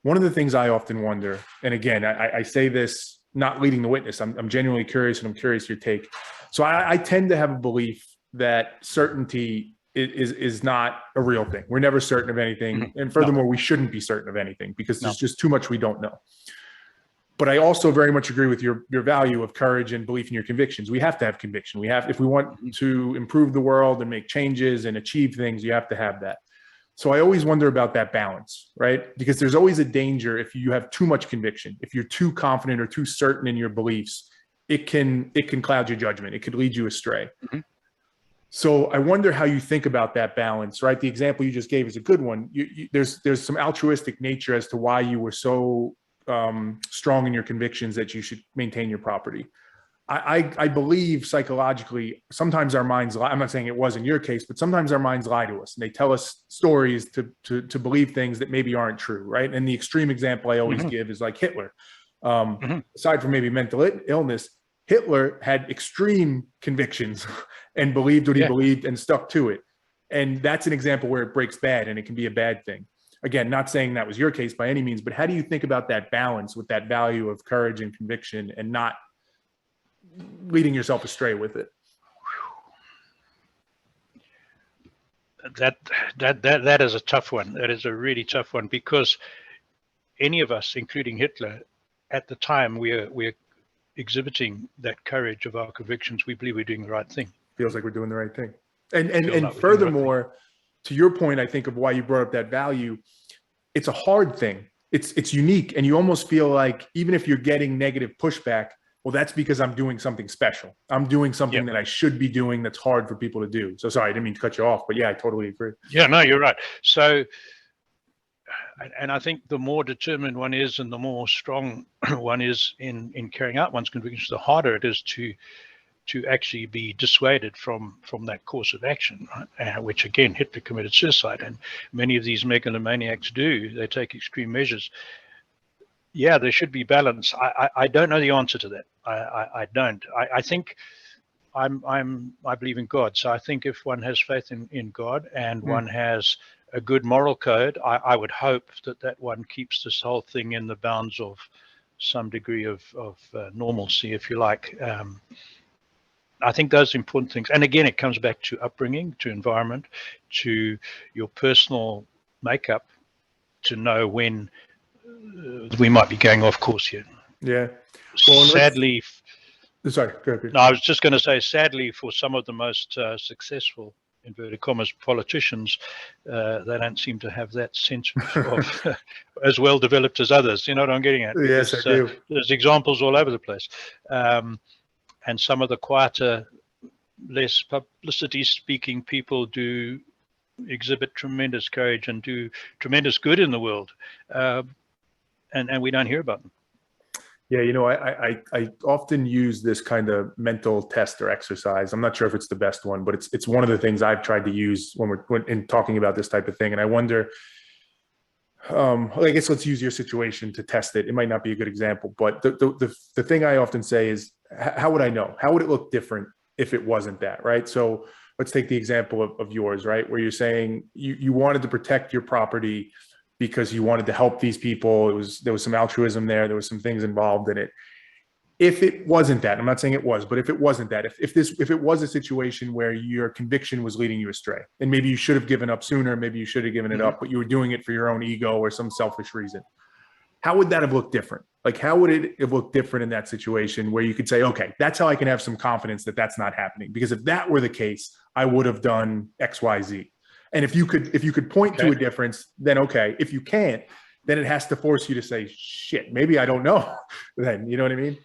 One of the things I often wonder, and again, I say this not leading the witness, I'm genuinely curious, and I'm curious your take. So I tend to have a belief that certainty is not a real thing. We're never certain of anything. And No, furthermore, we shouldn't be certain of anything because no. there's just too much we don't know. But I also very much agree with your value of courage and belief in your convictions. We have to have conviction. We have, if we want to improve the world and make changes and achieve things, you have to have that. So I always wonder about that balance, right? Because there's always a danger if you have too much conviction, if you're too confident or too certain in your beliefs, it can cloud your judgment. It could lead you astray. Mm-hmm. So I wonder how you think about that balance, right? The example you just gave is a good one. There's some altruistic nature as to why you were so strong in your convictions that you should maintain your property. I believe psychologically, sometimes our minds lie. I'm not saying it was in your case, but sometimes our minds lie to us and they tell us stories to believe things that maybe aren't true, right? And the extreme example I always give is like Hitler. Aside from maybe mental illness, Hitler had extreme convictions and believed what he believed and stuck to it. And that's an example where it breaks bad and it can be a bad thing. Again, not saying that was your case by any means, but how do you think about that balance with that value of courage and conviction and not leading yourself astray with it? That is a tough one. That is a really tough one, because any of us, including Hitler, at the time we're exhibiting that courage of our convictions. We believe we're doing the right thing. Feels like we're doing the right thing. And furthermore, to your point, I think of why you brought up that value, it's a hard thing. It's unique, and you almost feel like even if you're getting negative pushback, well, that's because I'm doing something special. I'm doing something that I should be doing that's hard for people to do. So sorry, I didn't mean to cut you off, but yeah, I totally agree. Yeah, no, you're right. So, and I think the more determined one is and the more strong one is in carrying out one's convictions, the harder it is to actually be dissuaded from that course of action, right? Which again, Hitler committed suicide, and many of these megalomaniacs do. They take extreme measures. Yeah, there should be balance. I don't know the answer to that. I don't. I think I believe in God. So I think if one has faith in God and one has a good moral code, I would hope that one keeps this whole thing in the bounds of some degree of normalcy, if you like. I think those are important things. And again, it comes back to upbringing, to environment, to your personal makeup, to know when we might be going off course here. Yeah. Well, sadly, sorry, go ahead. No, I was just going to say, sadly, for some of the most successful, inverted commas, politicians, they don't seem to have that sense of as well developed as others. You know what I'm getting at? Yes, I do. There's examples all over the place. And some of the quieter, less publicity speaking people do exhibit tremendous courage and do tremendous good in the world. And we don't hear about them. Yeah, you know, I often use this kind of mental test or exercise. I'm not sure if it's the best one, but it's one of the things I've tried to use when we're in talking about this type of thing. And I wonder, I guess let's use your situation to test it. It might not be a good example, but the thing I often say is, how would I know? How would it look different if it wasn't that, right? So let's take the example of yours, right? Where you're saying you wanted to protect your property because you wanted to help these people. There was some altruism there. There was some things involved in it. If it wasn't that, I'm not saying it was, but if it wasn't that, if it was a situation where your conviction was leading you astray, and maybe you should have given up sooner, maybe you should have given it up, but you were doing it for your own ego or some selfish reason, how would that have looked different? Like, how would it have looked different in that situation where you could say, okay, that's how I can have some confidence that that's not happening? Because if that were the case, I would have done X, Y, Z. And if you could point to a difference, then okay. If you can't, then it has to force you to say, shit, maybe I don't know. Then, you know what I mean?